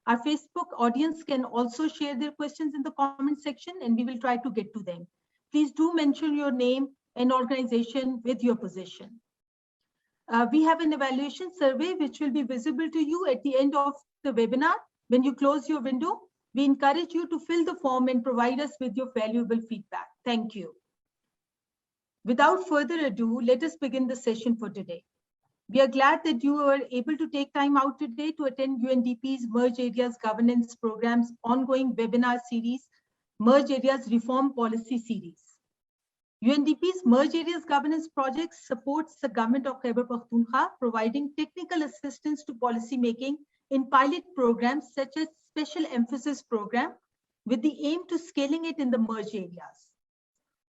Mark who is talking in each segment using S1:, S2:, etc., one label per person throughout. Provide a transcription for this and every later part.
S1: Our Facebook audience can also share their questions in the comment section and we will try to get to them. Please do mention your name and organization with your position. We have an evaluation survey which will be visible to you at the end of the webinar. When you close your window, we encourage you to fill the form and provide us with your valuable feedback. Thank you. Without further ado, let us begin the session for today. We are glad that you were able to take time out today to attend UNDP's Merge Areas Governance Program's ongoing webinar series, Merge Areas Reform Policy Series. UNDP's Merge Areas Governance Project supports the government of Khyber Pakhtunkhwa, providing technical assistance to policymaking in pilot programs such as Special Emphasis Program, with the aim to scaling it in the merge areas.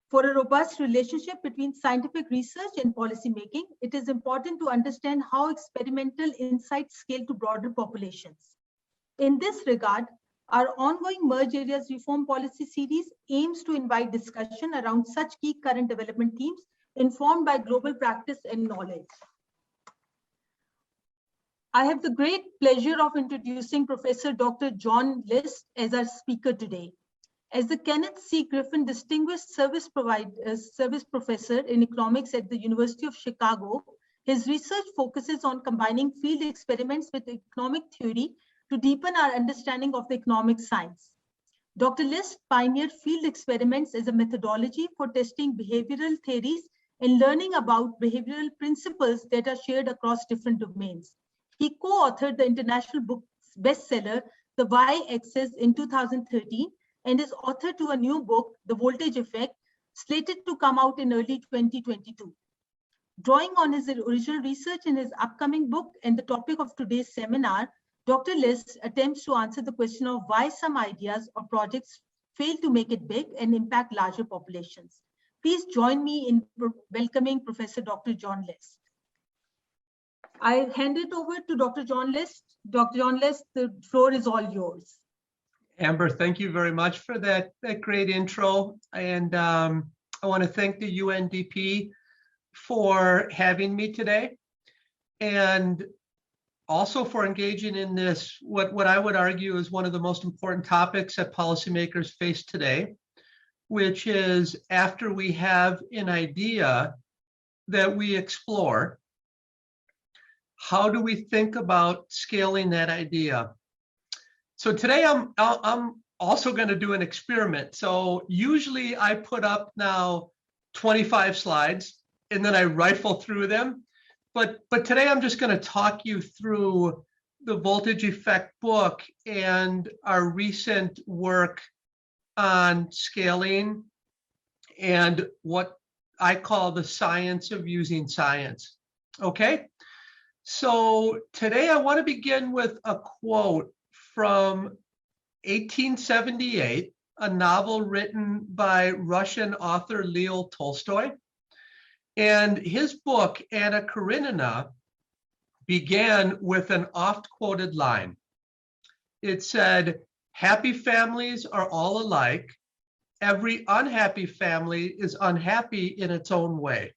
S1: For a robust relationship between scientific research and policymaking, it is important to understand how experimental insights scale to broader populations. In this regard, our ongoing Merge Areas Reform Policy Series aims to invite discussion around such key current development themes informed by global practice and knowledge. I have the great pleasure of introducing Professor Dr. John List as our speaker today. As the Kenneth C. Griffin Distinguished Service Professor in Economics at the University of Chicago, his research focuses on combining field experiments with economic theory to deepen our understanding of the economic science. Dr. List pioneered field experiments as a methodology for testing behavioral theories and learning about behavioral principles that are shared across different domains. He co-authored the international book bestseller, The Y-Axis, in 2013, and is author to a new book, The Voltage Effect, slated to come out in early 2022. Drawing on his original research in his upcoming book and the topic of today's seminar, Dr. List attempts to answer the question of why some ideas or projects fail to make it big and impact larger populations. Please join me in welcoming Professor Dr. John List. I hand it over to Dr. John List. Dr. John List, the floor is all yours.
S2: Amber, thank you very much for that great intro. And I want to thank the UNDP for having me today, and also for engaging in this, what I would argue is one of the most important topics that policymakers face today, which is after we have an idea that we explore, how do we think about scaling that idea? So today I'm also going to do an experiment. So usually I put up now 25 slides and then I rifle through them. But today I'm just going to talk you through the Voltage Effect book and our recent work on scaling and what I call the science of using science. Okay, so today I want to begin with a quote from 1878, a novel written by Russian author Leo Tolstoy. And his book, Anna Karenina, began with an oft-quoted line. It said, "Happy families are all alike. Every unhappy family is unhappy in its own way."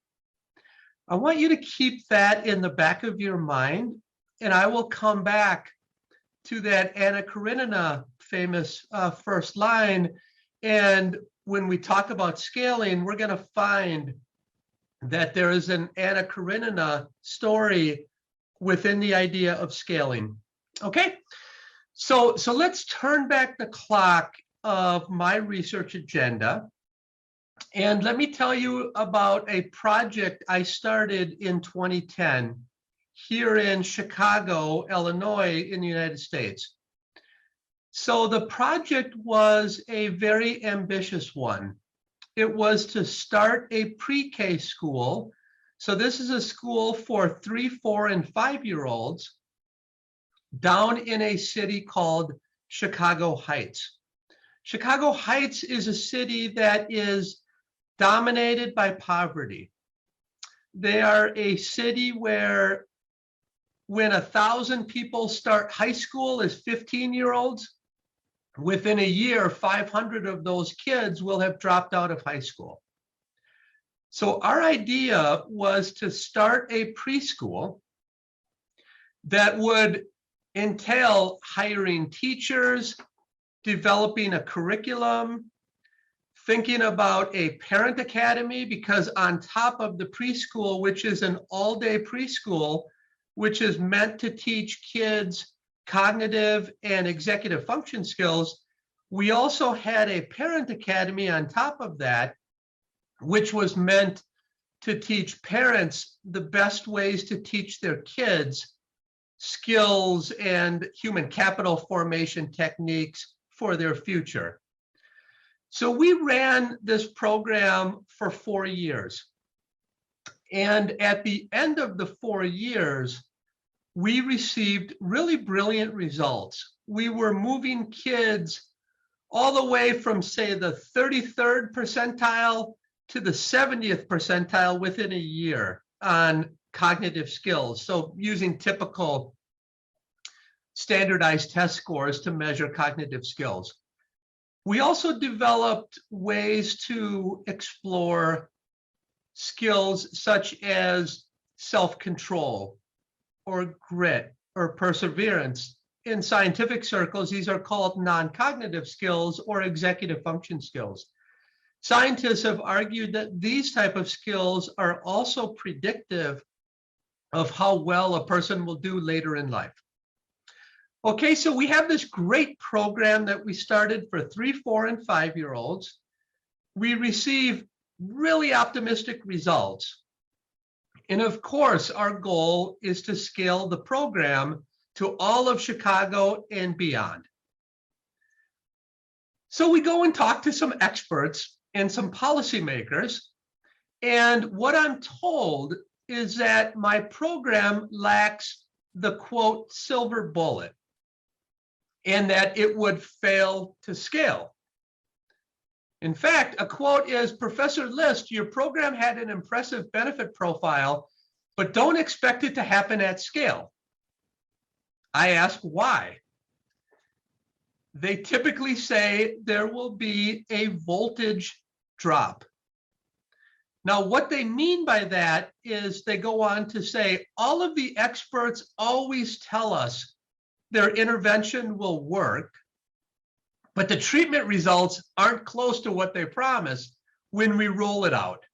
S2: I want you to keep that in the back of your mind, and I will come back to that Anna Karenina famous first line. And when we talk about scaling, we're going to find that there is an Anna Karenina story within the idea of scaling. Okay, so let's turn back the clock of my research agenda. And let me tell you about a project I started in 2010 here in Chicago, Illinois, in the United States. So the project was a very ambitious one. It was to start a pre-K school. So this is a school for 3, 4, and 5-year-olds down in a city called Chicago Heights. Chicago Heights is a city that is dominated by poverty. They are a city where when 1,000 people start high school as 15-year-olds, within a year, 500 of those kids will have dropped out of high school. So our idea was to start a preschool that would entail hiring teachers, developing a curriculum, thinking about a parent academy, because on top of the preschool, which is an all-day preschool, which is meant to teach kids cognitive and executive function skills, we also had a parent academy on top of that, which was meant to teach parents the best ways to teach their kids skills and human capital formation techniques for their future. So we ran this program for 4 years. And at the end of the 4 years, we received really brilliant results. We were moving kids all the way from, say, the 33rd percentile to the 70th percentile within a year on cognitive skills. So using typical standardized test scores to measure cognitive skills. We also developed ways to explore skills such as self-control or grit or perseverance. In scientific circles, these are called non-cognitive skills or executive function skills. Scientists have argued that these type of skills are also predictive of how well a person will do later in life. Okay, so we have this great program that we started for 3, 4, and 5-year-olds. We receive really optimistic results. And of course, our goal is to scale the program to all of Chicago and beyond. So we go and talk to some experts and some policymakers. And what I'm told is that my program lacks the quote silver bullet, and that it would fail to scale. In fact, a quote is, "Professor List, your program had an impressive benefit profile, but don't expect it to happen at scale." I ask why. They typically say there will be a voltage drop. Now, what they mean by that is they go on to say, all of the experts always tell us their intervention will work, but the treatment results aren't close to what they promise when we roll it out.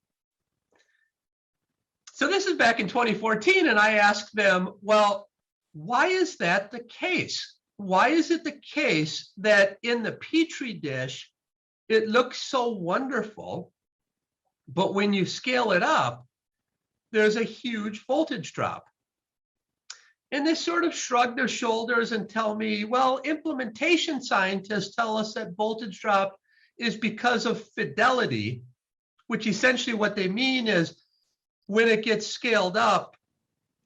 S2: So this is back in 2014, and I asked them, well, why is that the case? Why is it the case that in the Petri dish, it looks so wonderful, but when you scale it up, there's a huge voltage drop? And they sort of shrug their shoulders and tell me, well, implementation scientists tell us that voltage drop is because of fidelity, which essentially what they mean is when it gets scaled up,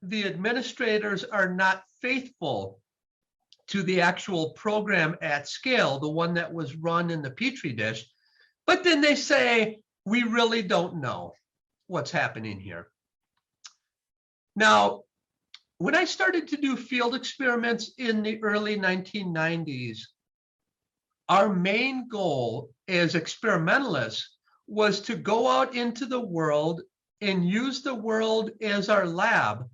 S2: the administrators are not faithful to the actual program at scale, the one that was run in the Petri dish. But then they say, we really don't know what's happening here. Now, when I started to do field experiments in the early 1990s, our main goal as experimentalists was to go out into the world and use the world as our lab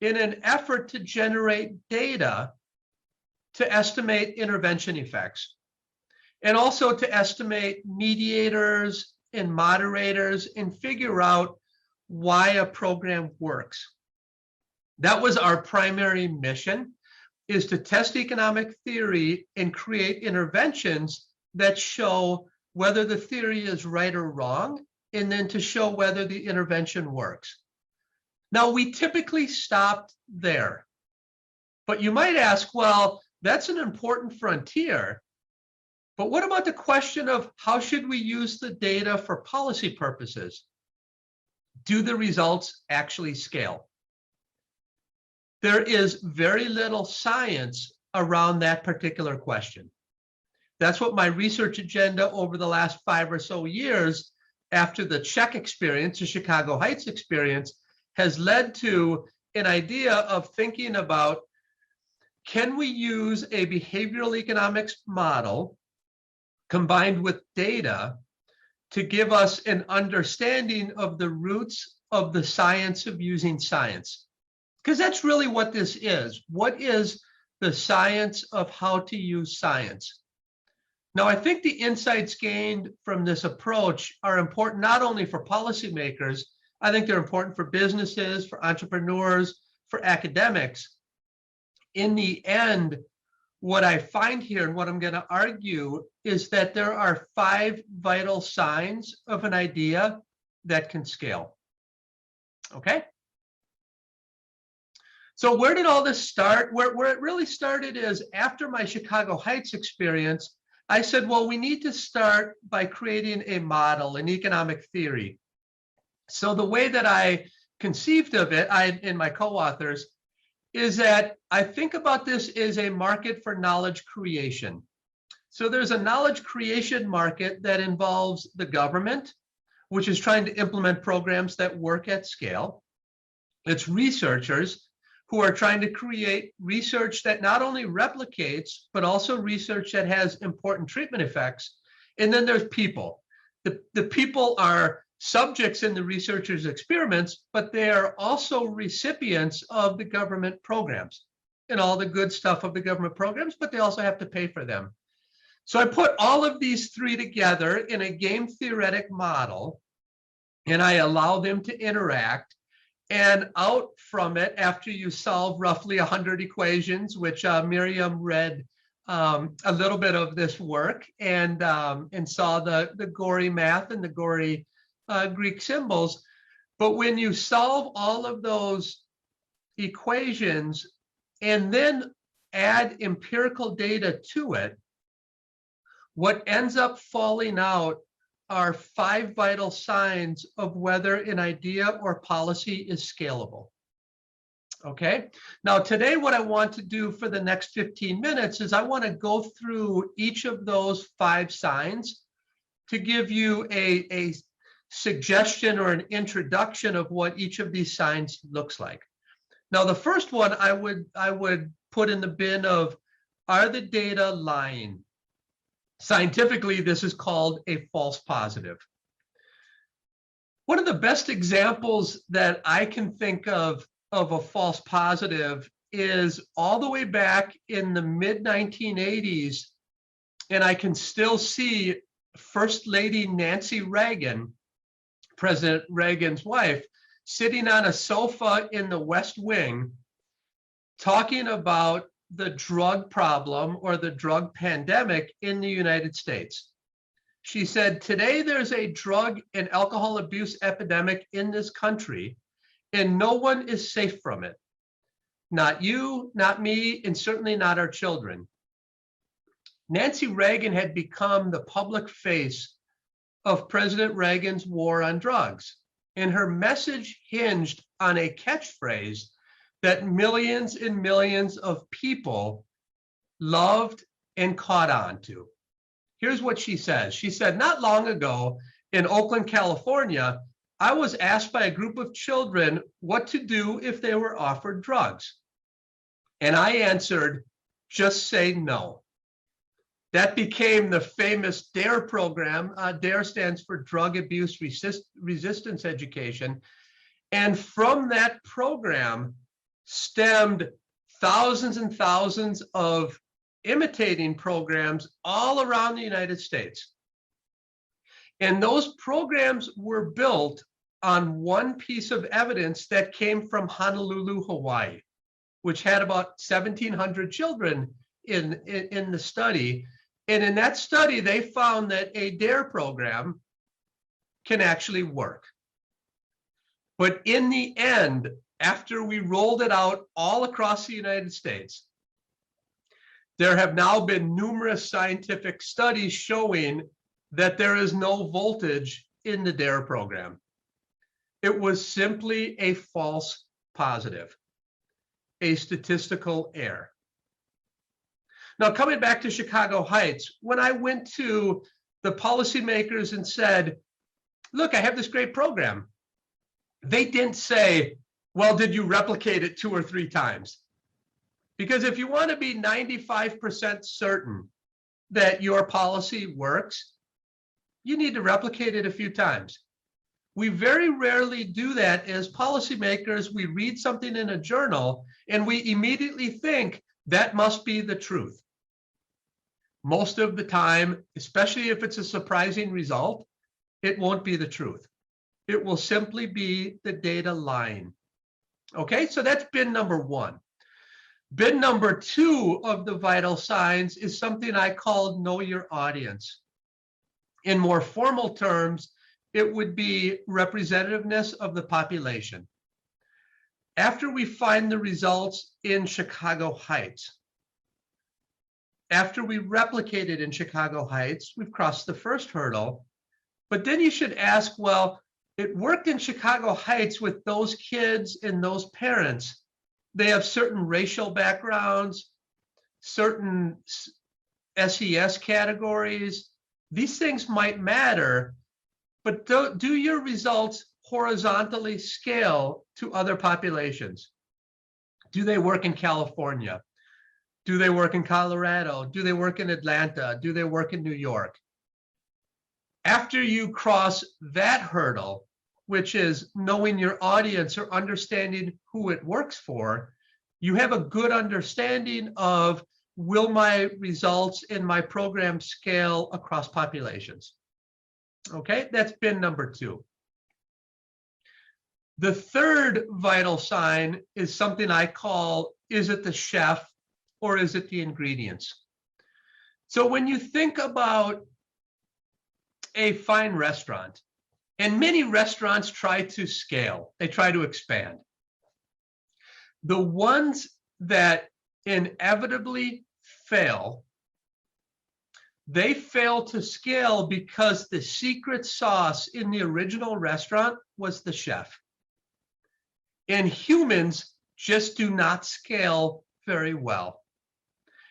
S2: in an effort to generate data to estimate intervention effects, and also to estimate mediators and moderators and figure out why a program works. That was our primary mission, is to test economic theory and create interventions that show whether the theory is right or wrong, and then to show whether the intervention works. Now, we typically stopped there, but you might ask, well, that's an important frontier, but what about the question of how should we use the data for policy purposes? Do the results actually scale? There is very little science around that particular question. That's what my research agenda over the last 5 or so years after the Czech experience, the Chicago Heights experience, has led to an idea of thinking about, can we use a behavioral economics model combined with data to give us an understanding of the roots of the science of using science? Because that's really what this is. What is the science of how to use science? Now, I think the insights gained from this approach are important not only for policymakers, I think they're important for businesses, for entrepreneurs, for academics. In the end, what I find here and what I'm going to argue is that there are 5 vital signs of an idea that can scale. Okay? So where did all this start? Where it really started is after my Chicago Heights experience, I said, well, we need to start by creating a model, an economic theory. So the way that I conceived of it, and my co-authors, is that I think about this as a market for knowledge creation. So there's a knowledge creation market that involves the government, which is trying to implement programs that work at scale. It's researchers who are trying to create research that not only replicates, but also research that has important treatment effects. And then there's people. The people are subjects in the researchers' experiments, but they are also recipients of the government programs and all the good stuff of the government programs, but they also have to pay for them. So I put all of these 3 together in a game theoretic model, and I allow them to interact. And out from it, after you solve roughly 100 equations, which Miriam read a little bit of this work and saw the gory math and the gory Greek symbols. But when you solve all of those equations and then add empirical data to it, what ends up falling out are 5 vital signs of whether an idea or policy is scalable. Okay, now today what I want to do for the next 15 minutes is I want to go through each of those 5 signs to give you a suggestion or an introduction of what each of these signs looks like. Now the first one I would put in the bin of, are the data lying? Scientifically, this is called a false positive. One of the best examples that I can think of a false positive is all the way back in the mid-1980s, and I can still see First Lady Nancy Reagan, President Reagan's wife, sitting on a sofa in the West Wing talking about the drug problem or the drug pandemic in the United States. She said, today there's a drug and alcohol abuse epidemic in this country, and no one is safe from it. Not you, not me, and certainly not our children. Nancy Reagan had become the public face of President Reagan's war on drugs, and her message hinged on a catchphrase that millions and millions of people loved and caught on to. Here's what she says. She said, not long ago in Oakland, California, I was asked by a group of children what to do if they were offered drugs. And I answered, just say no. That became the famous DARE program. DARE stands for Drug Abuse Resistance Education. And from that program stemmed thousands and thousands of imitating programs all around the United States. And those programs were built on one piece of evidence that came from Honolulu, Hawaii, which had about 1,700 children in the study. And in that study, they found that a DARE program can actually work. But in the end, after we rolled it out all across the United States, there have now been numerous scientific studies showing that there is no voltage in the DARE program. It was simply a false positive, a statistical error. Now, coming back to Chicago Heights, when I went to the policymakers and said, look, I have this great program, they didn't say, well, did you replicate it 2 or 3 times? Because if you want to be 95% certain that your policy works, you need to replicate it a few times. We very rarely do that as policymakers. We read something in a journal and we immediately think that must be the truth. Most of the time, especially if it's a surprising result, it won't be the truth. It will simply be the data lying. Okay, so that's bin number one. Bin number two of the vital signs is something I call know your audience. In more formal terms, it would be representativeness of the population. After we find the results in Chicago Heights, after we replicate it in Chicago Heights, we've crossed the first hurdle. But then you should ask, well, it worked in Chicago Heights with those kids and those parents. They have certain racial backgrounds, certain SES categories. These things might matter, but do your results horizontally scale to other populations? Do they work in California? Do they work in Colorado? Do they work in Atlanta? Do they work in New York? After you cross that hurdle, which is knowing your audience or understanding who it works for, you have a good understanding of, will my results in my program scale across populations? Okay, that's bin number two. The third vital sign is something I call, is it the chef or is it the ingredients? So when you think about a fine restaurant, and many restaurants try to scale, they try to expand. The ones that inevitably fail, they fail to scale because the secret sauce in the original restaurant was the chef. And humans just do not scale very well.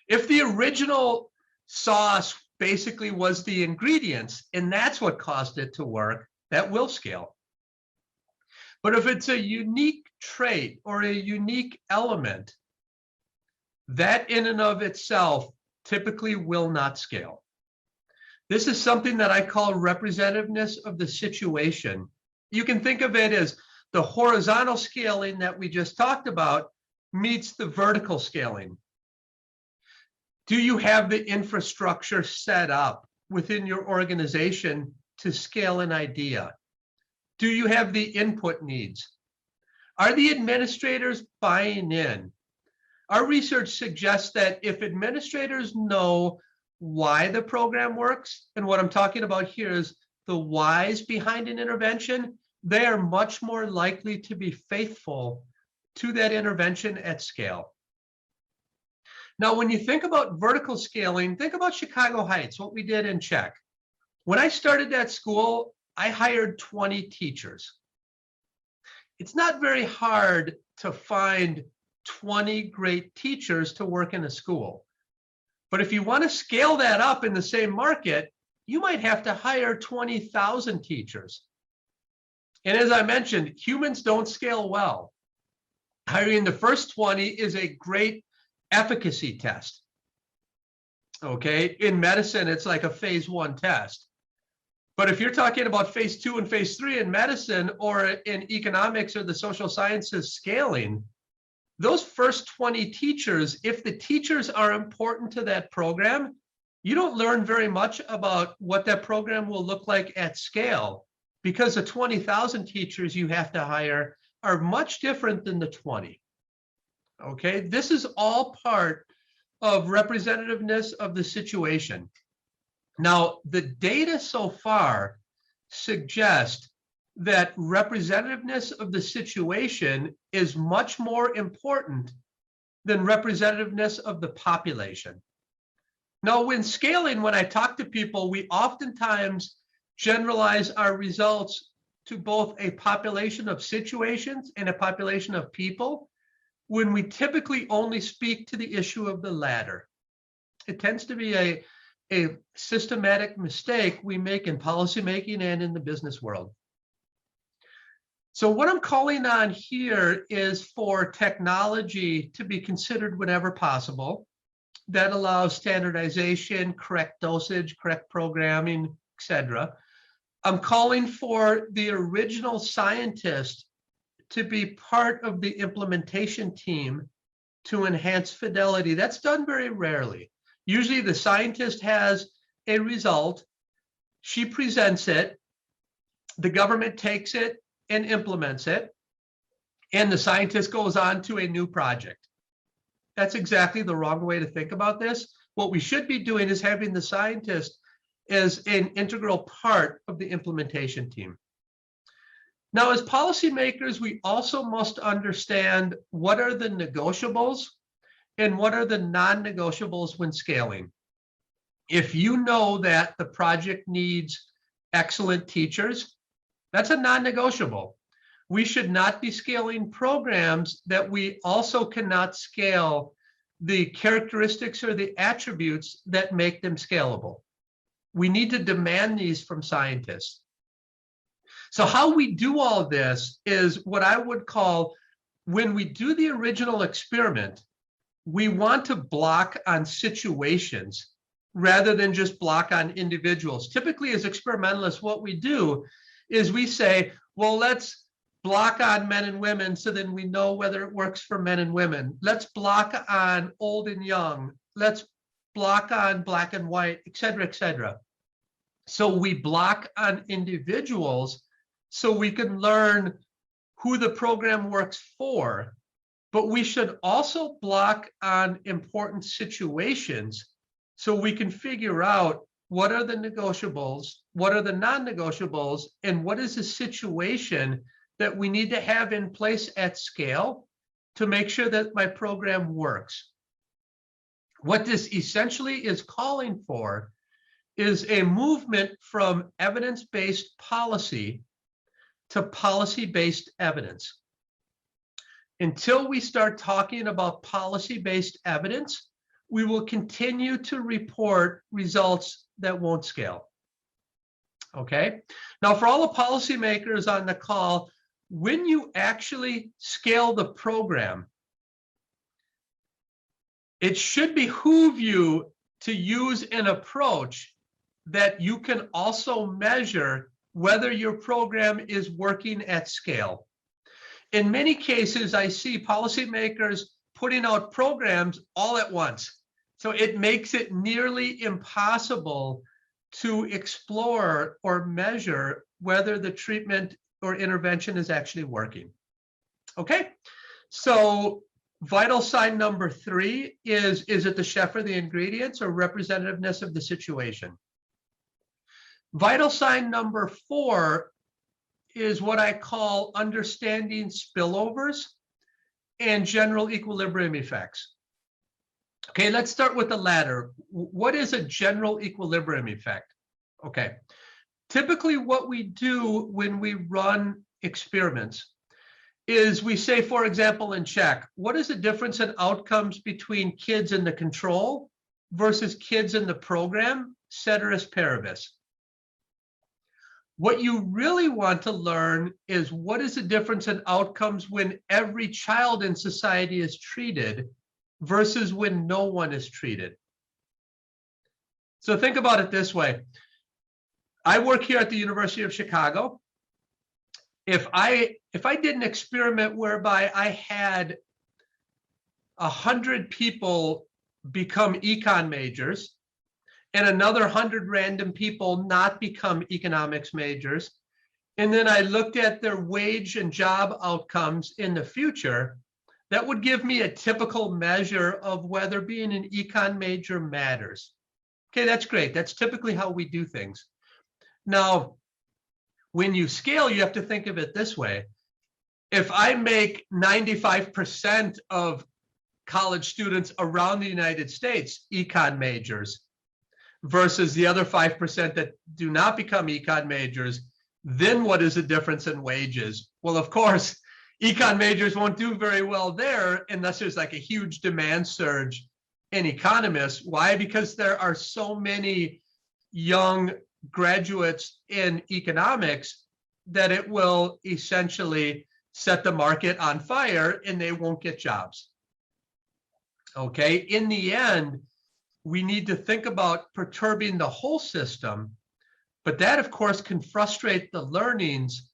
S2: If the original sauce basically was the ingredients, and that's what caused it to work, that will scale. But if it's a unique trait or a unique element, that in and of itself typically will not scale. This is something that I call representativeness of the situation. You can think of it as the horizontal scaling that we just talked about meets the vertical scaling. Do you have the infrastructure set up within your organization to scale an idea? Do you have the input needs? Are the administrators buying in? Our research suggests that if administrators know why the program works, and what I'm talking about here is the whys behind an intervention, they are much more likely to be faithful to that intervention at scale. Now, when you think about vertical scaling, think about Chicago Heights, what we did in Czech. When I started that school, I hired 20 teachers. It's not very hard to find 20 great teachers to work in a school. But if you want to scale that up in the same market, you might have to hire 20,000 teachers. And as I mentioned, humans don't scale well. Hiring the first 20 is a great efficacy test. Okay, in medicine, it's like a phase 1 test. But if you're talking about phase 2 and phase 3 in medicine or in economics or the social sciences scaling, those first 20 teachers, if the teachers are important to that program, you don't learn very much about what that program will look like at scale, because the 20,000 teachers you have to hire are much different than the 20. Okay, this is all part of representativeness of the situation. Now, the data so far suggest that representativeness of the situation is much more important than representativeness of the population. Now, when scaling, when I talk to people, we oftentimes generalize our results to both a population of situations and a population of people, when we typically only speak to the issue of the latter. It tends to be a systematic mistake we make in policymaking and in the business world. So what I'm calling on here is for technology to be considered whenever possible. That allows standardization, correct dosage, correct programming, etc. I'm calling for the original scientist to be part of the implementation team to enhance fidelity. That's done very rarely. Usually the scientist has a result, she presents it, the government takes it and implements it, and the scientist goes on to a new project. That's exactly the wrong way to think about this. What we should be doing is having the scientist as an integral part of the implementation team. Now, as policymakers, we also must understand what are the negotiables and what are the non-negotiables when scaling. If you know that the project needs excellent teachers, that's a non-negotiable. We should not be scaling programs that we also cannot scale the characteristics or the attributes that make them scalable. We need to demand these from scientists. So how we do all this is what I would call, when we do the original experiment, we want to block on situations rather than just block on individuals. Typically, as experimentalists, what we do is we say, well, let's block on men and women so then we know whether it works for men and women. Let's block on old and young. Let's block on black and white, et cetera, et cetera. So we block on individuals so we can learn who the program works for, but we should also block on important situations so we can figure out what are the negotiables, what are the non-negotiables, and what is the situation that we need to have in place at scale to make sure that my program works. What this essentially is calling for is a movement from evidence-based policy to policy-based evidence. Until we start talking about policy-based evidence, we will continue to report results that won't scale. Okay? Now, for all the policymakers on the call, when you actually scale the program, it should behoove you to use an approach that you can also measure whether your program is working at scale. In many cases, I see policymakers putting out programs all at once. So it makes it nearly impossible to explore or measure whether the treatment or intervention is actually working. Okay, so vital sign number 3 is it the chef or the ingredients or representativeness of the situation? Vital sign number 4 is what I call understanding spillovers and general equilibrium effects. Okay, let's start with the latter. What is a general equilibrium effect? Okay, typically what we do when we run experiments is we say, for example, in check, what is the difference in outcomes between kids in the control versus kids in the program, ceteris paribus? What you really want to learn is what is the difference in outcomes when every child in society is treated versus when no one is treated. So think about it this way. I work here at the University of Chicago. If I did an experiment whereby I had 100 people become econ majors and another 100 random people not become economics majors, and then I looked at their wage and job outcomes in the future, that would give me a typical measure of whether being an econ major matters. Okay, that's great. That's typically how we do things. Now, when you scale, you have to think of it this way. If I make 95% of college students around the United States econ majors versus the other 5% that do not become econ majors, then what is the difference in wages? Well, of course, econ majors won't do very well there unless there's like a huge demand surge in economists. Why? Because there are so many young graduates in economics that it will essentially set the market on fire and they won't get jobs. Okay, in the end, we need to think about perturbing the whole system, But that, of course, can frustrate the learnings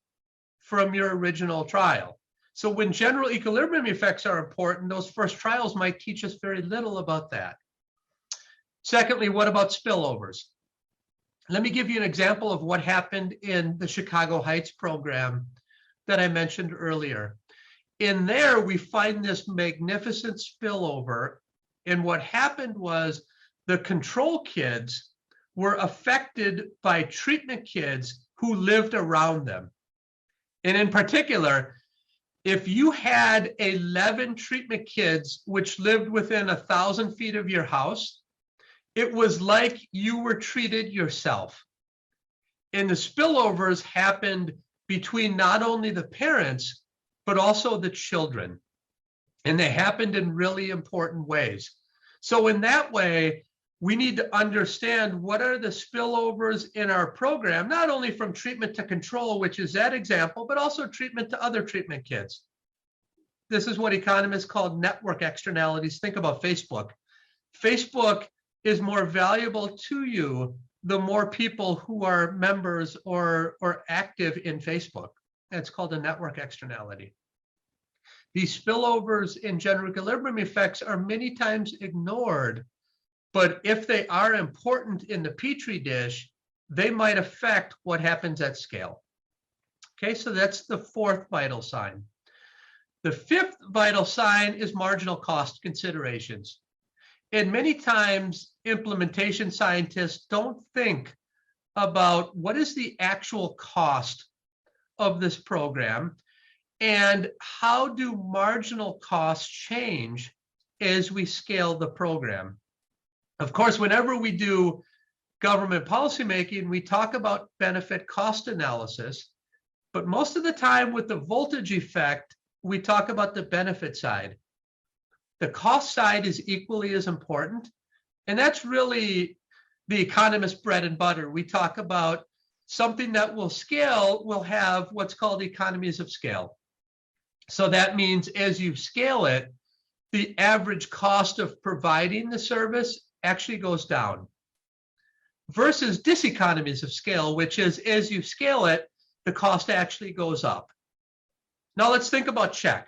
S2: from your original trial. So when general equilibrium effects are important, those first trials might teach us very little about that. Secondly, what about spillovers? Let me give you an example of what happened in the Chicago Heights program that I mentioned earlier. In there, we find this magnificent spillover. And what happened was the control kids were affected by treatment kids who lived around them. And in particular, if you had 11 treatment kids which lived within 1,000 feet of your house, it was like you were treated yourself. And the spillovers happened between not only the parents, but also the children. And they happened in really important ways. So in that way, we need to understand what are the spillovers in our program, not only from treatment to control, which is that example, but also treatment to other treatment kids. This is what economists call network externalities. Think about Facebook. Facebook is more valuable to you the more people who are members or active in Facebook. That's called a network externality. These spillovers in general equilibrium effects are many times ignored, but if they are important in the Petri dish, they might affect what happens at scale. Okay, so that's the fourth vital sign. The fifth vital sign is marginal cost considerations. And many times implementation scientists don't think about what is the actual cost of this program and how do marginal costs change as we scale the program. Of course, whenever we do government policymaking, we talk about benefit cost analysis, but most of the time with the voltage effect, we talk about the benefit side. The cost side is equally as important, and that's really the economist's bread and butter. We talk about something that will scale will have what's called economies of scale. So that means as you scale it, the average cost of providing the service actually goes down versus diseconomies of scale, which is as you scale it, the cost actually goes up. Now let's think about check.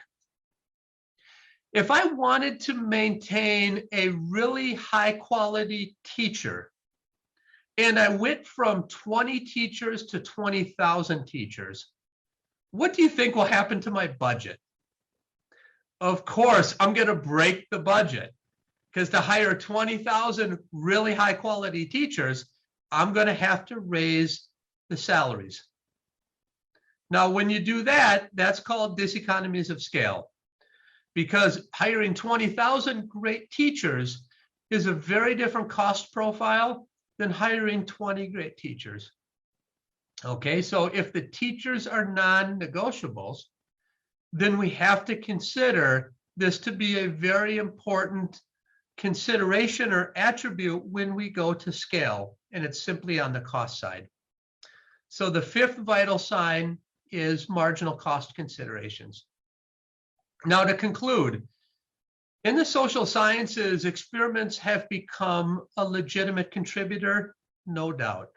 S2: If I wanted to maintain a really high quality teacher and I went from 20 teachers to 20,000 teachers, what do you think will happen to my budget? Of course, I'm going to break the budget because to hire 20,000 really high quality teachers, I'm going to have to raise the salaries. Now, when you do that, that's called diseconomies of scale, because hiring 20,000 great teachers is a very different cost profile than hiring 20 great teachers. Okay, so if the teachers are non-negotiables, then we have to consider this to be a very important consideration or attribute when we go to scale, and it's simply on the cost side. So the fifth vital sign is marginal cost considerations. Now to conclude, in the social sciences, experiments have become a legitimate contributor, no doubt.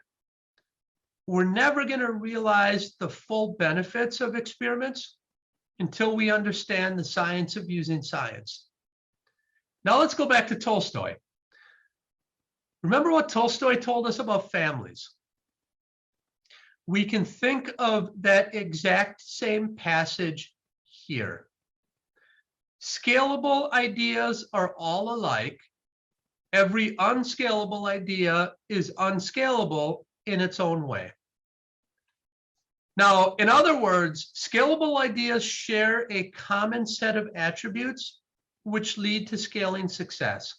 S2: We're never going to realize the full benefits of experiments until we understand the science of using science. Now let's go back to Tolstoy. Remember what Tolstoy told us about families. We can think of that exact same passage here. Scalable ideas are all alike. Every unscalable idea is unscalable in its own way. Now, in other words, scalable ideas share a common set of attributes which lead to scaling success.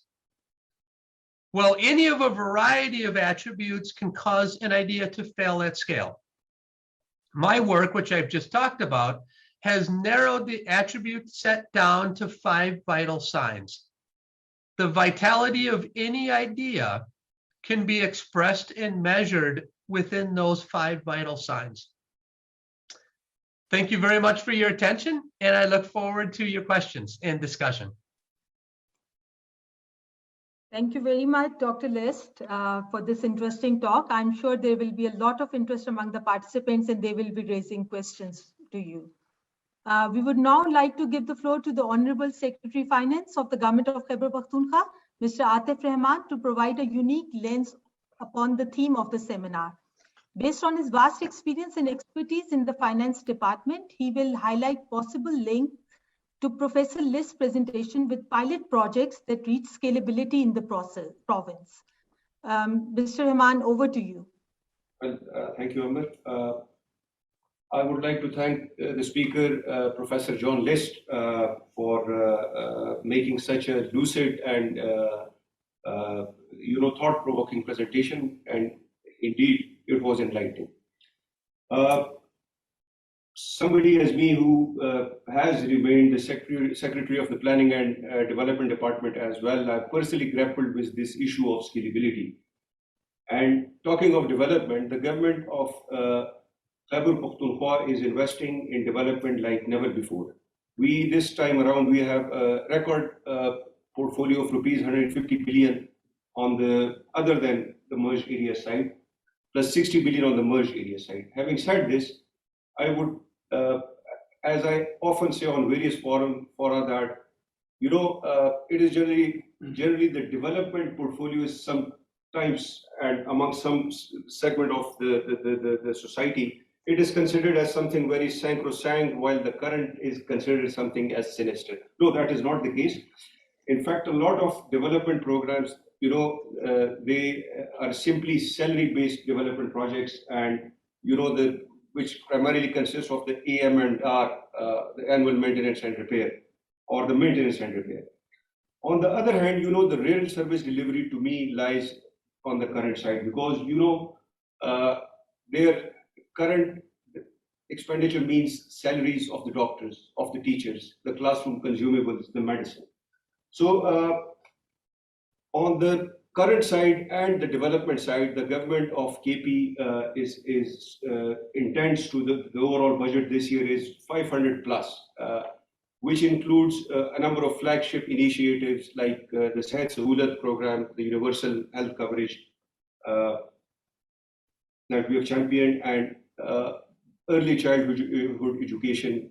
S2: Well, any of a variety of attributes can cause an idea to fail at scale. My work, which I've just talked about, has narrowed the attribute set down to 5 vital signs. The vitality of any idea can be expressed and measured within those 5 vital signs. Thank you very much for your attention, and I look forward to your questions and discussion.
S1: Thank you very much, Dr. List, for this interesting talk. I'm sure there will be a lot of interest among the participants and they will be raising questions to you. We would now like to give the floor to the Honorable Secretary Finance of the Government of Khyber Pakhtunkhwa, Mr. Atif Rehman, to provide a unique lens upon the theme of the seminar. Based on his vast experience and expertise in the finance department, he will highlight possible links to Professor List's presentation with pilot projects that reach scalability in the province. Mr. Rehman, over to you.
S3: Well, thank you, Amber. I would like to thank the speaker, Professor John List, for making such a lucid and thought-provoking presentation, and indeed it was enlightening. Somebody as me who has remained the secretary of the Planning and Development Department as well, I've personally grappled with this issue of scalability. And talking of development, the government of Khyber Pakhtunkhwa is investing in development like never before. This time around, we have a record portfolio of rupees 150 billion on the other than the merged area side, plus 60 billion on the merged area side. Having said this, I would, as I often say on various fora that, it is generally the development portfolio is sometimes, and among some segment of the society, it is considered as something very sacrosanct, while the current is considered something as sinister. No, that is not the case. In fact, a lot of development programs, they are simply salary-based development projects, and which primarily consists of the AM&R, the annual maintenance and repair, or the maintenance and repair. On the other hand, the real service delivery to me lies on the current side, because their current expenditure means salaries of the doctors, of the teachers, the classroom consumables, the medicine. So on the current side and the development side, the government of KP intends to the overall budget this year is 500 plus, which includes a number of flagship initiatives like the Sehat Sahulat program, the universal health coverage that we have championed, and early childhood education,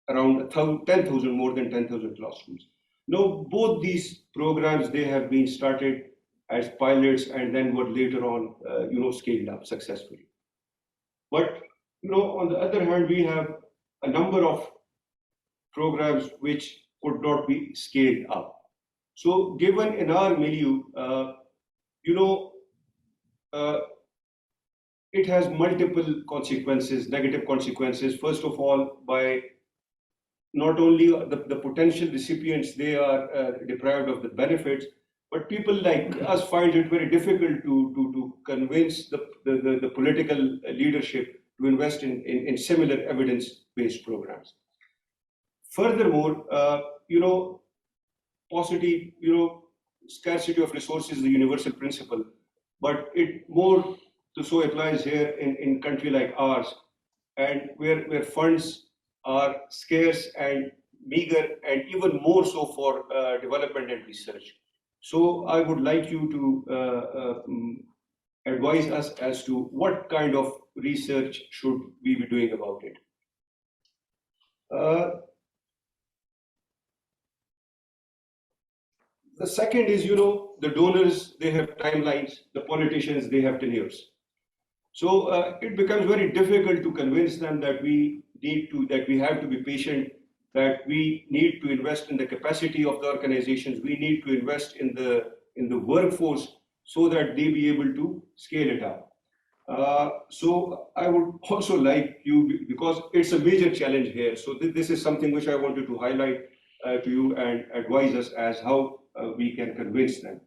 S3: around 10,000, more than 10,000 classrooms. Now, both these programs, they have been started as pilots and then were later on, scaled up successfully. But, on the other hand, we have a number of programs which could not be scaled up. So given in our milieu, it has multiple consequences, negative consequences. First of all, by not only the potential recipients, they are deprived of the benefits, but people like us find it very difficult to convince the political leadership to invest in similar evidence-based programs. Furthermore, paucity, scarcity of resources is the universal principle, but it more so applies here in country like ours, and where funds are scarce and meager, and even more so for development and research. So I would like you to advise us as to what kind of research should we be doing about it. The second is, the donors, they have timelines, the politicians, they have tenures. So it becomes very difficult to convince them that we have to be patient, that we need to invest in the capacity of the organizations, we need to invest in the workforce so that they be able to scale it up. So I would also like you, because it's a major challenge here, so this is something which I wanted to highlight to you and advise us as how we can convince them.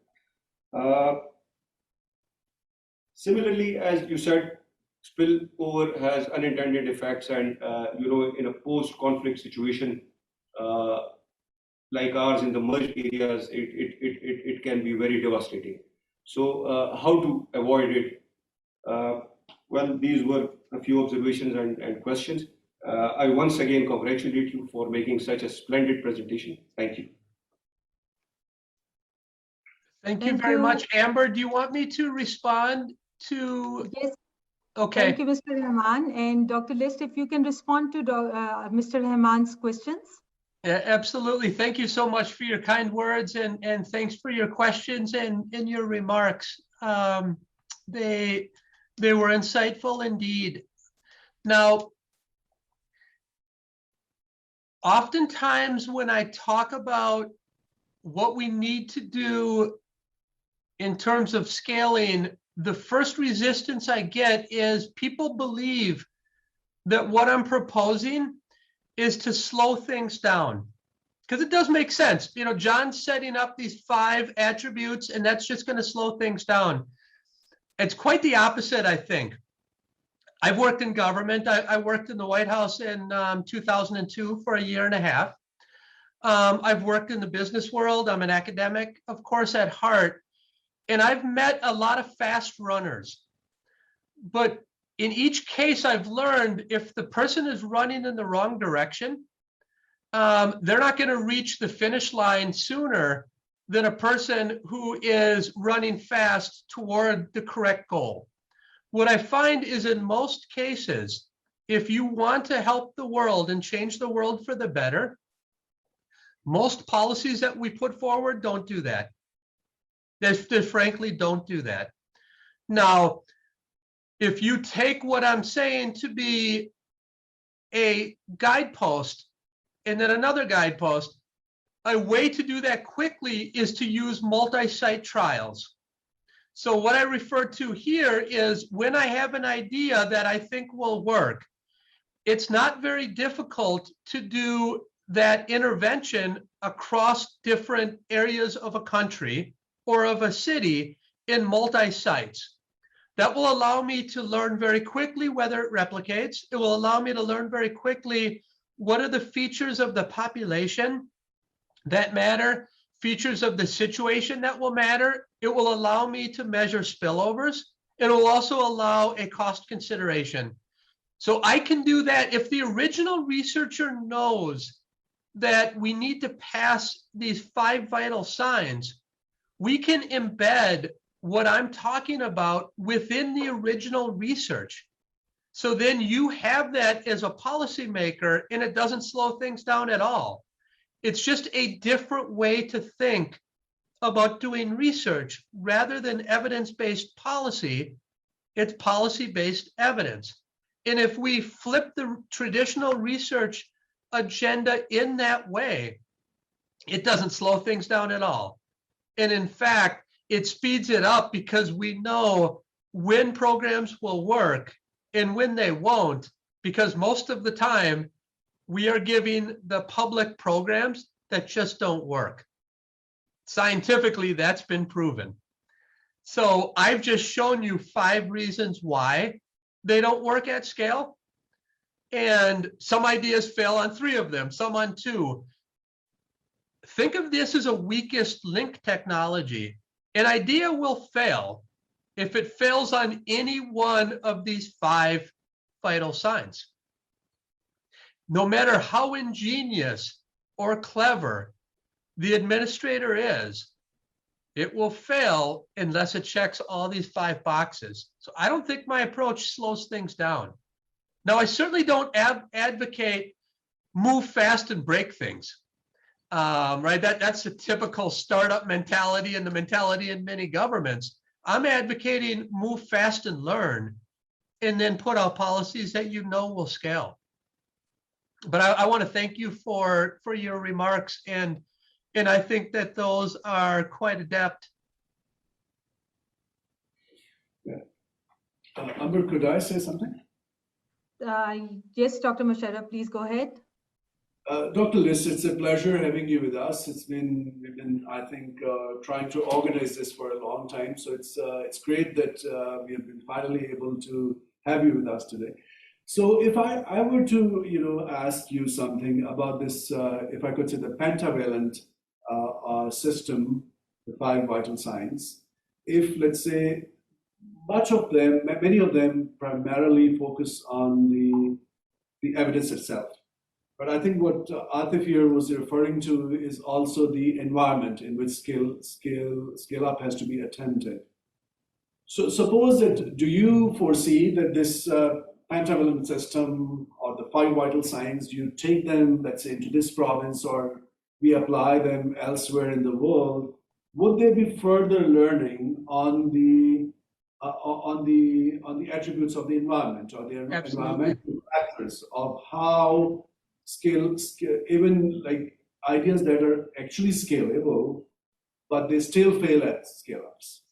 S3: Similarly, as you said, spillover has unintended effects, and in a post-conflict situation like ours in the merged areas, it can be very devastating. So how to avoid it? Well, these were a few observations and questions. I once again congratulate you for making such a splendid presentation. Thank you.
S2: Thank you
S1: Thank
S2: very
S1: you.
S2: much. Amber, do you want me to respond to?
S1: Yes.
S2: Okay.
S1: Thank you, Mr. Rehman. And Dr. List, if you can respond to Mr. Rehman's questions.
S2: Yeah, absolutely. Thank you so much for your kind words, and thanks for your questions and your remarks. They were insightful indeed. Now, oftentimes when I talk about what we need to do in terms of scaling, the first resistance I get is people believe that what I'm proposing is to slow things down. Because it does make sense. You know, John's setting up these 5 attributes, and that's just going to slow things down. It's quite the opposite, I think. I've worked in government. I worked in the White House in 2002 for a year and a half. I've worked in the business world. I'm an academic, of course, at heart. And I've met a lot of fast runners. But in each case, I've learned if the person is running in the wrong direction, they're not going to reach the finish line sooner than a person who is running fast toward the correct goal. What I find is in most cases, if you want to help the world and change the world for the better, most policies that we put forward don't do that. They frankly don't do that. Now, if you take what I'm saying to be a guidepost and then another guidepost, a way to do that quickly is to use multi-site trials. So what I refer to here is when I have an idea that I think will work, it's not very difficult to do that intervention across different areas of a country or of a city in multi-sites. That will allow me to learn very quickly whether it replicates. It will allow me to learn very quickly what are the features of the population that matter, features of the situation that will matter. It will allow me to measure spillovers. It will also allow a cost consideration. So I can do that if the original researcher knows that we need to pass these 5 vital signs. We can embed what I'm talking about within the original research. So then you have that as a policymaker, and it doesn't slow things down at all. It's just a different way to think about doing research. Rather than evidence-based policy, it's policy-based evidence. And if we flip the traditional research agenda in that way, it doesn't slow things down at all. And in fact, it speeds it up because we know when programs will work and when they won't, because most of the time we are giving the public programs that just don't work. Scientifically, that's been proven. So I've just shown you 5 reasons why they don't work at scale. And some ideas fail on 3 of them, some on 2. Think of this as a weakest link technology. An idea will fail if it fails on any one of these 5 vital signs. No matter how ingenious or clever the administrator is, it will fail unless it checks all these 5 boxes. So I don't think my approach slows things down. Now, I certainly don't advocate move fast and break things. Right? That's a typical startup mentality and the mentality in many governments. I'm advocating move fast and learn, and then put out policies that you know will scale. But I want to thank you for your remarks, and I think that those are quite adept.
S4: Yeah. Amber, could I say something?
S1: Yes, Dr. Musharraf, please go ahead.
S4: Dr. List, it's a pleasure having you with us. We've been, I think, trying to organize this for a long time. So it's great that we have been finally able to have you with us today. So if I were to, ask you something about this, if I could say the pentavalent system, the 5 vital signs, if let's say many of them primarily focus on the evidence itself. But I think what Atif here was referring to is also the environment in which scale up has to be attempted. So suppose that, do you foresee that this pentavalent system or the 5 vital signs, you take them, let's say, into this province, or we apply them elsewhere in the world, would there be further learning on the attributes of the environment or the environmental factors of how even like ideas that are actually scalable, but they still fail at scale ups?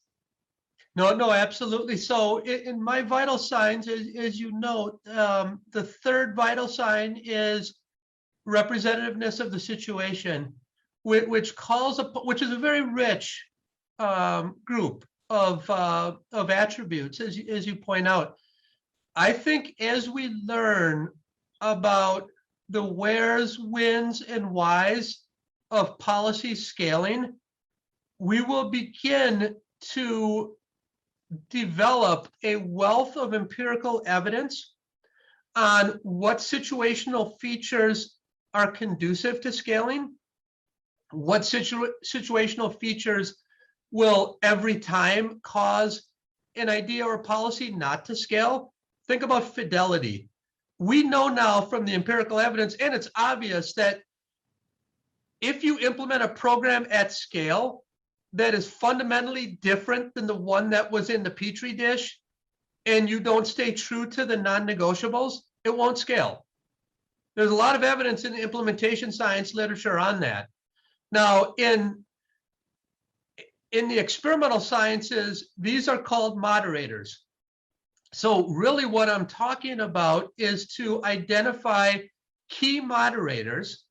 S2: No, absolutely. So in my vital signs, as you note, the third vital sign is representativeness of the situation, which is a very rich group of attributes, as you point out. I think as we learn about the wheres, whens, and whys of policy scaling, we will begin to develop a wealth of empirical evidence on what situational features are conducive to scaling, what situational features will every time cause an idea or policy not to scale. Think about fidelity. We know now from the empirical evidence, and it's obvious, that if you implement a program at scale that is fundamentally different than the one that was in the Petri dish, and you don't stay true to the non-negotiables, it won't scale. There's a lot of evidence in the implementation science literature on that. Now, in the experimental sciences, these are called moderators. So really what I'm talking about is to identify key moderators,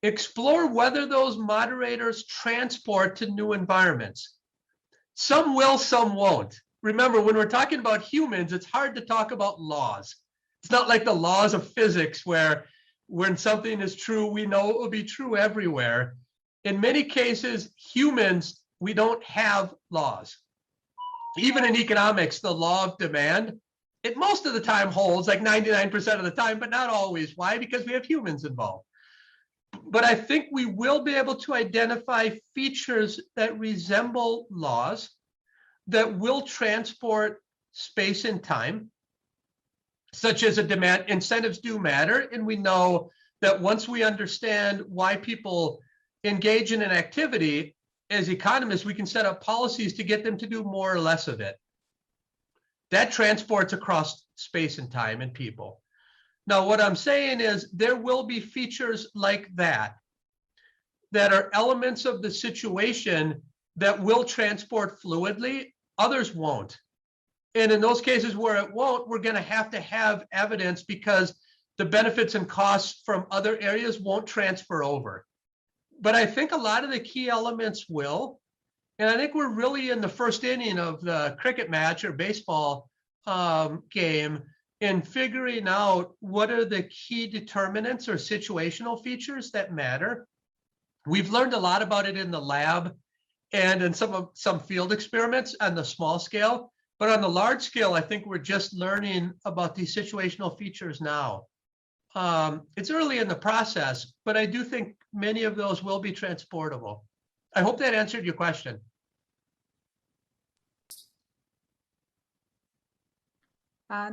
S2: explore whether those moderators transport to new environments. Some will, some won't. Remember, when we're talking about humans, it's hard to talk about laws. It's not like the laws of physics where when something is true, we know it will be true everywhere. In many cases, humans, we don't have laws. Even in economics, the law of demand, it most of the time holds, like 99% of the time, but not always. Why? Because we have humans involved. But I think we will be able to identify features that resemble laws that will transport space and time, such as a demand. Incentives do matter, and we know that once we understand why people engage in an activity, as economists, we can set up policies to get them to do more or less of it. That transports across space and time and people. Now, what I'm saying is there will be features like that are elements of the situation that will transport fluidly, others won't. And in those cases where it won't, we're going to have evidence because the benefits and costs from other areas won't transfer over. But I think a lot of the key elements will. And I think we're really in the first inning of the cricket match or baseball game in figuring out what are the key determinants or situational features that matter. We've learned a lot about it in the lab and in some field experiments on the small scale. But on the large scale, I think we're just learning about these situational features now. It's early in the process, but I do think many of those will be transportable. I hope that answered your question.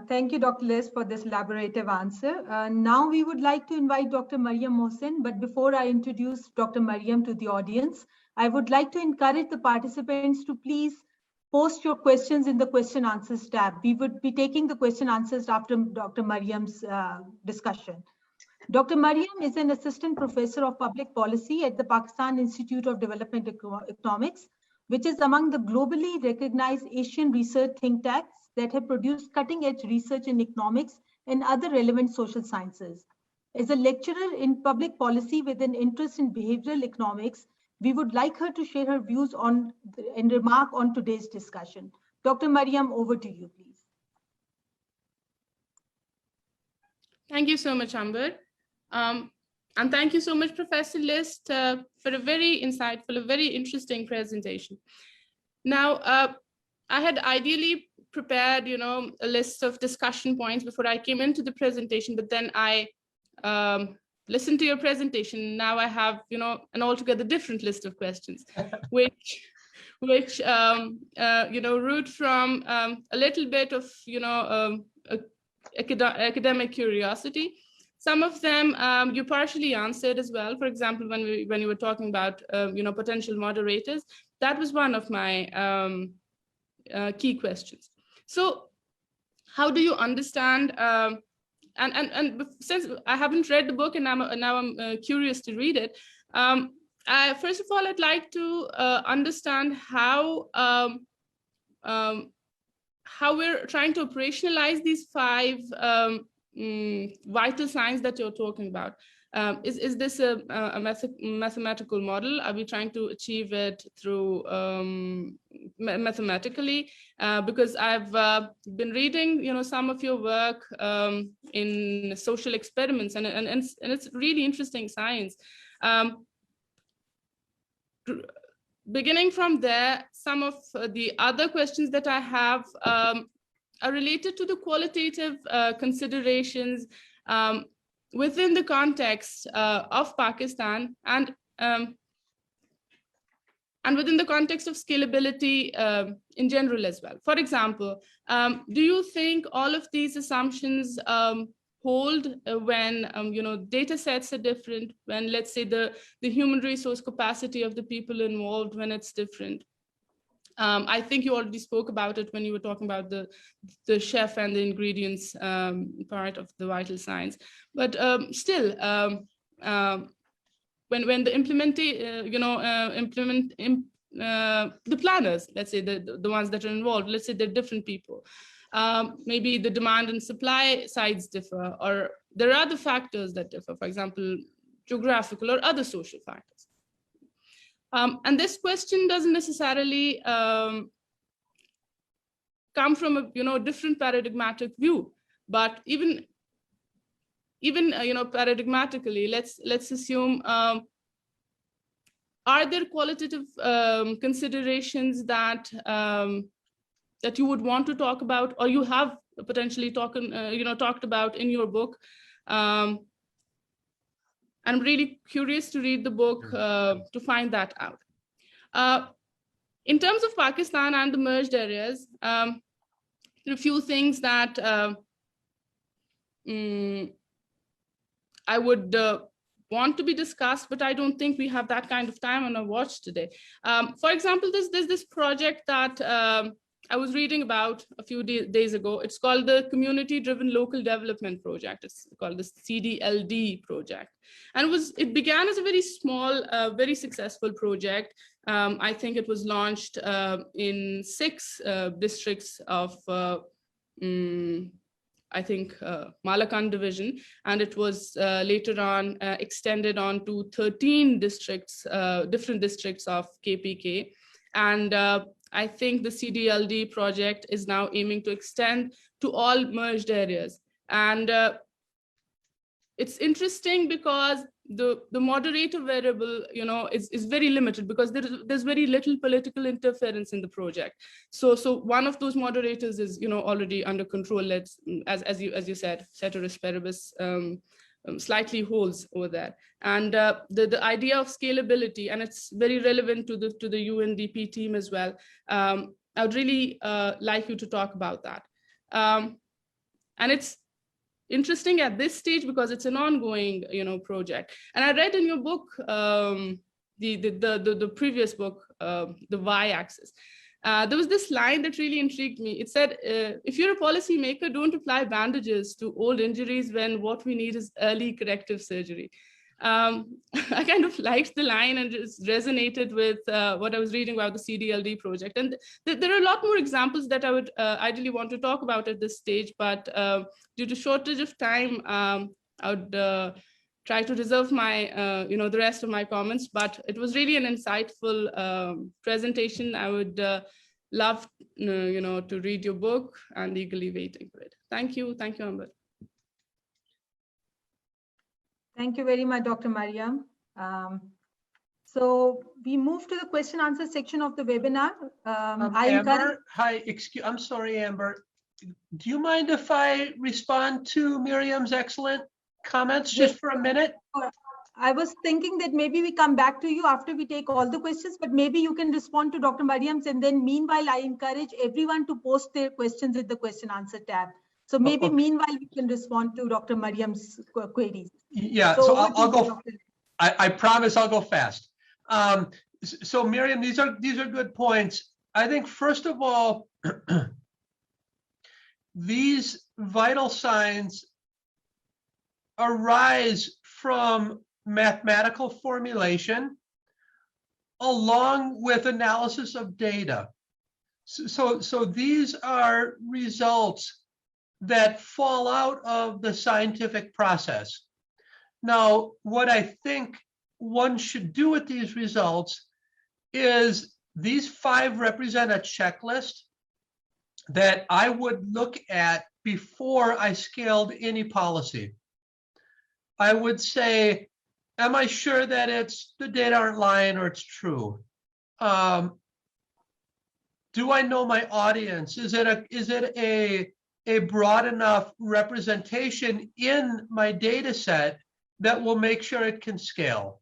S1: Thank you, Dr. Liz, for this elaborative answer. Now we would like to invite Dr. Mariam Mohsin, but before I introduce Dr. Mariam to the audience, I would like to encourage the participants to please post your questions in the question answers tab. We would be taking the question answers after Dr. Mariam's discussion. Dr. Mariam is an assistant professor of public policy at the Pakistan Institute of Development Economics, which is among the globally recognized Asian research think tanks that have produced cutting-edge research in economics and other relevant social sciences. As a lecturer in public policy with an interest in behavioral economics, we would like her to share her views on and remark on today's discussion. Dr. Mariam, over to you, please.
S5: Thank you so much, Amber. And thank you so much, Professor List, for a very insightful, a very interesting presentation. Now, I had ideally prepared, a list of discussion points before I came into the presentation, but then I listened to your presentation. Now I have, an altogether different list of questions, which root from a little bit of, academic curiosity. Some of them you partially answered as well. For example, when you were talking about, potential moderators, that was one of my key questions. So how do you understand, and since I haven't read the book and now I'm curious to read it, first of all, I'd like to understand how we're trying to operationalize these 5 vital signs that you're talking about. Is this a mathematical model? Are we trying to achieve it through mathematically? Because I've been reading, some of your work in social experiments, and it's really interesting science. Beginning from there, some of the other questions that I have are related to the qualitative considerations within the context of Pakistan and within the context of scalability in general as well. For example, do you think all of these assumptions hold when data sets are different, when, let's say, the human resource capacity of the people involved, when it's different? I think you already spoke about it when you were talking about the chef and the ingredients part of the vital signs. But still, when the the planners, let's say the ones that are involved, let's say they're different people. Maybe the demand and supply sides differ, or there are other factors that differ, for example, geographical or other social factors. And this question doesn't necessarily come from a different paradigmatic view, but even paradigmatically, let's assume, are there qualitative considerations that that you would want to talk about, or you have potentially talked about in your book? I'm really curious to read the book to find that out. In terms of Pakistan and the merged areas, there are a few things that I would want to be discussed, but I don't think we have that kind of time on our watch today. For example, there's this project that I was reading about a few days ago. It's called the Community Driven Local Development Project. It's called the CDLD project. And it began as a very small, very successful project. I think it was launched in 6 districts of, I think, Malakand division. And it was later on extended on to 13 districts, different districts of KPK. And I think the CDLD project is now aiming to extend to all merged areas. And it's interesting because the moderator variable, is very limited, because there's very little political interference in the project. So one of those moderators is, already under control. As you said, ceteris paribus, slightly holds over there. And the idea of scalability, and it's very relevant to the UNDP team as well. I would really like you to talk about that. And it's interesting at this stage because it's an ongoing, project. And I read in your book, the previous book, the Y-axis. There was this line that really intrigued me. It said, if you're a policymaker, don't apply bandages to old injuries when what we need is early corrective surgery. I kind of liked the line and just resonated with what I was reading about the CDLD project. And there are a lot more examples that I would ideally want to talk about at this stage, but due to shortage of time, I would try to reserve my, the rest of my comments, but it was really an insightful presentation. I would love, to read your book and eagerly waiting for it. Thank you, Amber.
S1: Thank you very much, Dr. Mariam. So we move to the question answer section of the webinar.
S2: Amber, hi, I'm sorry, Amber. Do you mind if I respond to Miriam's excellent comments just for a minute?
S1: I was thinking that maybe we come back to you after we take all the questions, but maybe you can respond to Dr. Mariam's, and then meanwhile, I encourage everyone to post their questions in the question answer tab. So maybe meanwhile, we can respond to Dr. Mariam's queries.
S2: Yeah, so I'll go. I promise I'll go fast. So Mariam, these are good points. I think first of all, these vital signs arise from mathematical formulation along with analysis of data. So these are results that fall out of the scientific process. Now, what I think one should do with these results is these 5 represent a checklist that I would look at before I scaled any policy. I would say, am I sure that the data aren't lying or it's true? Do I know my audience? Is it a broad enough representation in my data set that will make sure it can scale?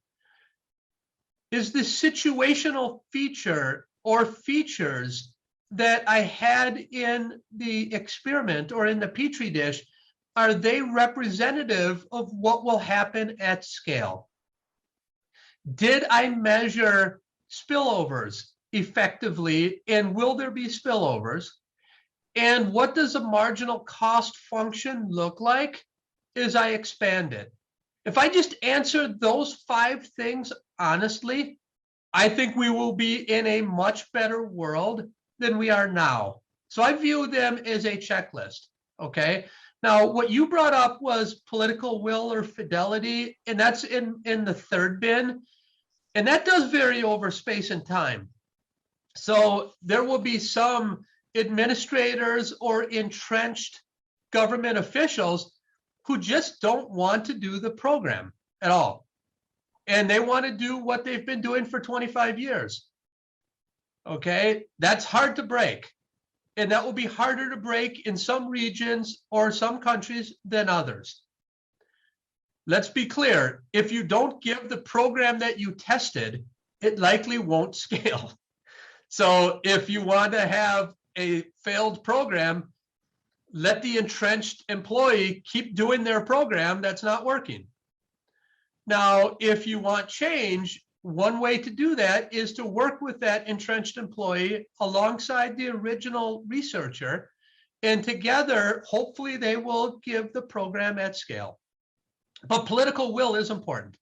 S2: Is the situational feature or features that I had in the experiment or in the Petri dish, are they representative of what will happen at scale? Did I measure spillovers effectively, and will there be spillovers? And what does a marginal cost function look like as I expand it? If I just answer those 5 things honestly, I think we will be in a much better world than we are now. So I view them as a checklist, okay? Now, what you brought up was political will or fidelity, and that's in the 3rd bin, and that does vary over space and time. So there will be some administrators or entrenched government officials who just don't want to do the program at all. And they want to do what they've been doing for 25 years. Okay, that's hard to break. And that will be harder to break in some regions or some countries than others. Let's be clear, if you don't give the program that you tested, it likely won't scale. So if you want to have a failed program, let the entrenched employee keep doing their program that's not working. Now, if you want change, one way to do that is to work with that entrenched employee alongside the original researcher, and together, hopefully they will give the program at scale. But political will is important.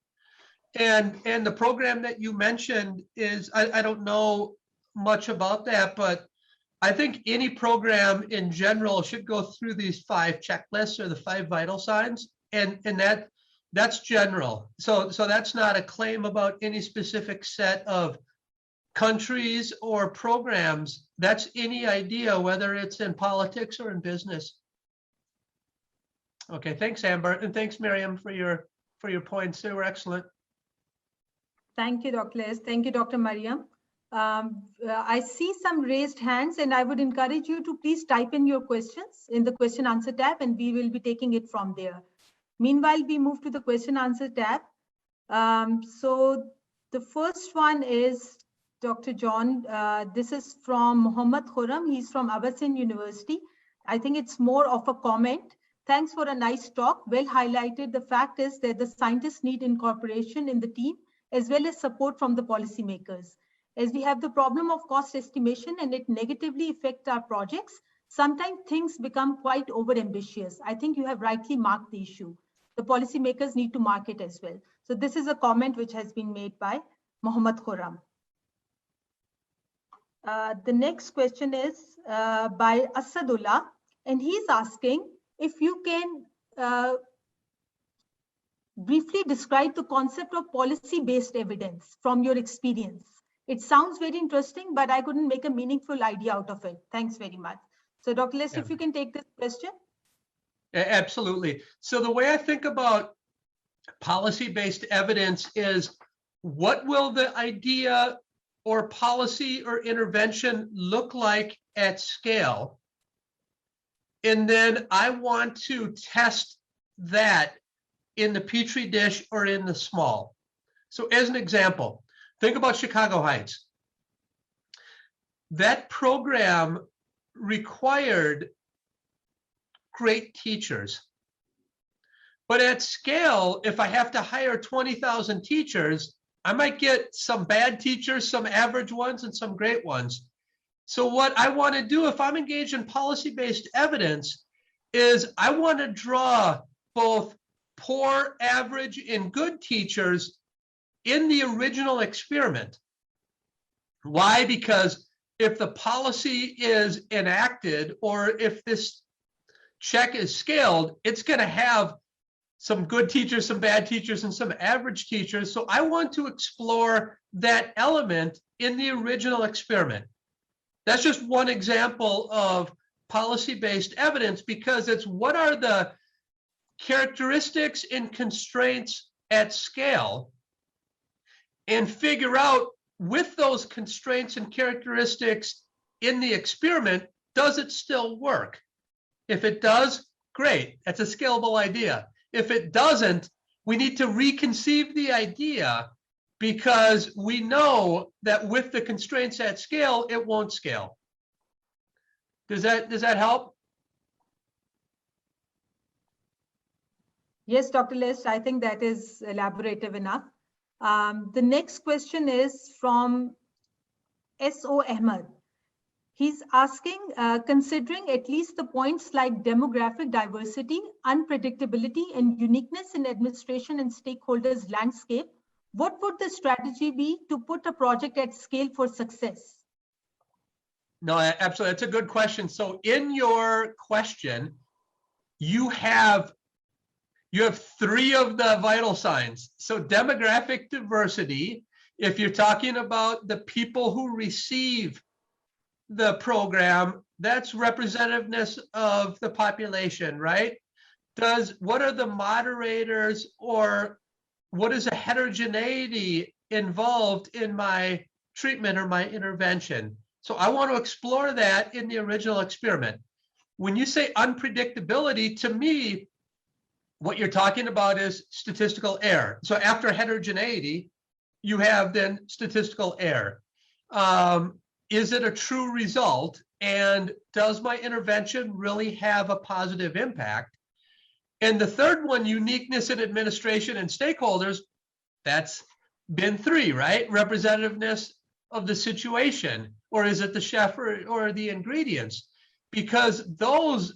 S2: And the program that you mentioned is, I don't know much about that, but I think any program in general should go through these 5 checklists or the 5 vital signs, and that's general. So that's not a claim about any specific set of countries or programs. That's any idea, whether it's in politics or in business. Okay, thanks, Amber, and thanks, Mariam, for your points. They were excellent.
S1: Thank you, Dr. Les. Thank you, Dr. Mariam. I see some raised hands, and I would encourage you to please type in your questions in the question answer tab, and we will be taking it from there. Meanwhile, we move to the question answer tab. So the first one is Dr. John. This is from Muhammad Khurram. He's from Abasin University. I think it's more of a comment. Thanks for a nice talk. Well highlighted. The fact is that the scientists need incorporation in the team as well as support from the policymakers. As we have the problem of cost estimation and it negatively affects our projects, sometimes things become quite overambitious. I think you have rightly marked the issue. The policymakers need to mark it as well. So this is a comment which has been made by Muhammad Khurram. The next question is by Asadullah, and he's asking if you can briefly describe the concept of policy-based evidence from your experience. It sounds very interesting, but I couldn't make a meaningful idea out of it. Thanks very much. So Dr. Les, if you can take this question.
S2: Absolutely. So the way I think about policy-based evidence is, what will the idea or policy or intervention look like at scale? And then I want to test that in the Petri dish or in the small. So as an example, think about Chicago Heights. That program required great teachers. But at scale, if I have to hire 20,000 teachers, I might get some bad teachers, some average ones, and some great ones. So what I want to do if I'm engaged in policy-based evidence is I want to draw both poor, average, and good teachers in the original experiment. Why? Because if the policy is enacted or if this check is scaled, it's going to have some good teachers, some bad teachers, and some average teachers. So I want to explore that element in the original experiment. That's just one example of policy-based evidence, because it's what are the characteristics and constraints at scale, and figure out with those constraints and characteristics in the experiment, does it still work? If it does, great, that's a scalable idea. If it doesn't, we need to reconceive the idea, because we know that with the constraints at scale, it won't scale. Does that help?
S1: Yes, Dr. List, I think that is elaborative enough. The next question is from S.O. Ahmed. He's asking, considering at least the points like demographic diversity, unpredictability, and uniqueness in administration and stakeholders' landscape, what would the strategy be to put a project at scale for success?
S2: No, absolutely. That's a good question. So in your question, you have three of the vital signs. So demographic diversity, if you're talking about the people who receive the program, that's representativeness of the population, right? What are the moderators, or what is the heterogeneity involved in my treatment or my intervention? So I want to explore that in the original experiment. When you say unpredictability, to me, what you're talking about is statistical error. So after heterogeneity, you have then statistical error. Is it a true result? And does my intervention really have a positive impact? And the third one, uniqueness in administration and stakeholders, that's been three, right? Representativeness of the situation, or is it the chef or the ingredients? Because those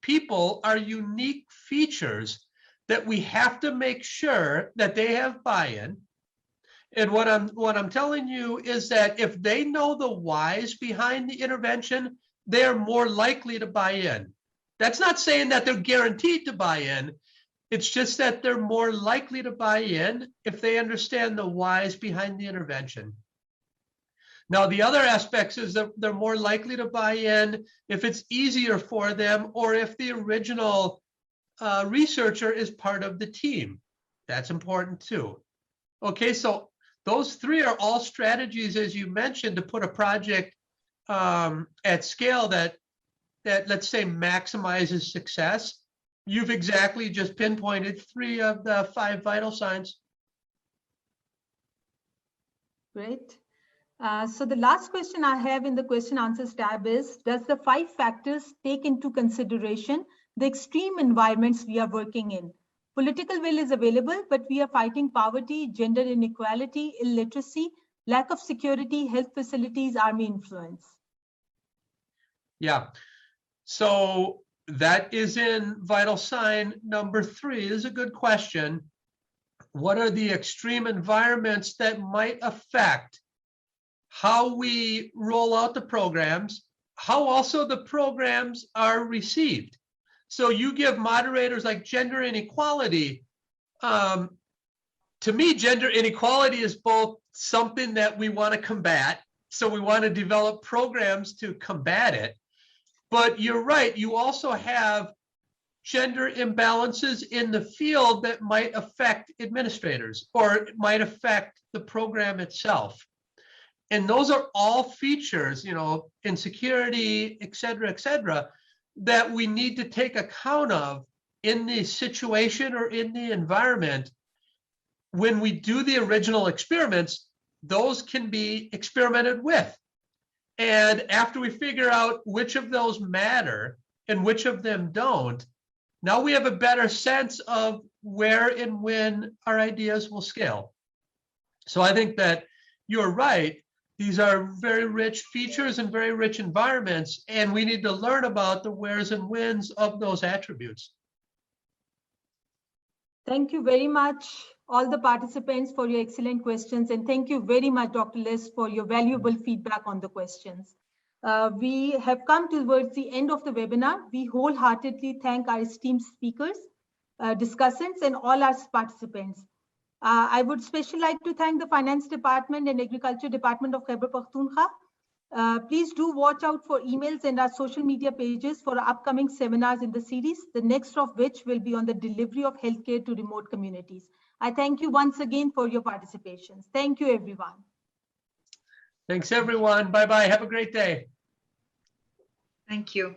S2: people are unique features that we have to make sure that they have buy-in. And what I'm telling you is that if they know the whys behind the intervention, they're more likely to buy in. That's not saying that they're guaranteed to buy in. It's just that they're more likely to buy in if they understand the whys behind the intervention. Now, the other aspects is that they're more likely to buy in if it's easier for them, or if the original researcher is part of the team. That's important too. Okay, so those three are all strategies, as you mentioned, to put a project at scale that let's say maximizes success. You've exactly just pinpointed three of the 5 vital signs.
S1: Great. So the last question I have in the question answers tab is, does the 5 factors take into consideration the extreme environments we are working in? Political will is available, but we are fighting poverty, gender inequality, illiteracy, lack of security, health facilities, army influence.
S2: Yeah, so that is in vital sign number 3. This is a good question. What are the extreme environments that might affect how we roll out the programs, how also the programs are received? So you give moderators like gender inequality. To me, gender inequality is both something that we want to combat, so we want to develop programs to combat it. But you're right, you also have gender imbalances in the field that might affect administrators, or it might affect the program itself. And those are all features, insecurity, et cetera, that we need to take account of in the situation or in the environment, when we do the original experiments, those can be experimented with. And after we figure out which of those matter and which of them don't, now we have a better sense of where and when our ideas will scale. So I think that you're right. These are very rich features and very rich environments, and we need to learn about the wheres and whens of those attributes.
S1: Thank you very much, all the participants, for your excellent questions. And thank you very much, Dr. List, for your valuable feedback on the questions. We have come towards the end of the webinar. We wholeheartedly thank our esteemed speakers, discussants, and all our participants. I would especially like to thank the Finance Department and Agriculture Department of Khyber Pakhtunkhwa. Please do watch out for emails and our social media pages for our upcoming seminars in the series, the next of which will be on the delivery of healthcare to remote communities. I thank you once again for your participation. Thank you, everyone.
S2: Thanks, everyone. Bye-bye. Have a great day.
S6: Thank you.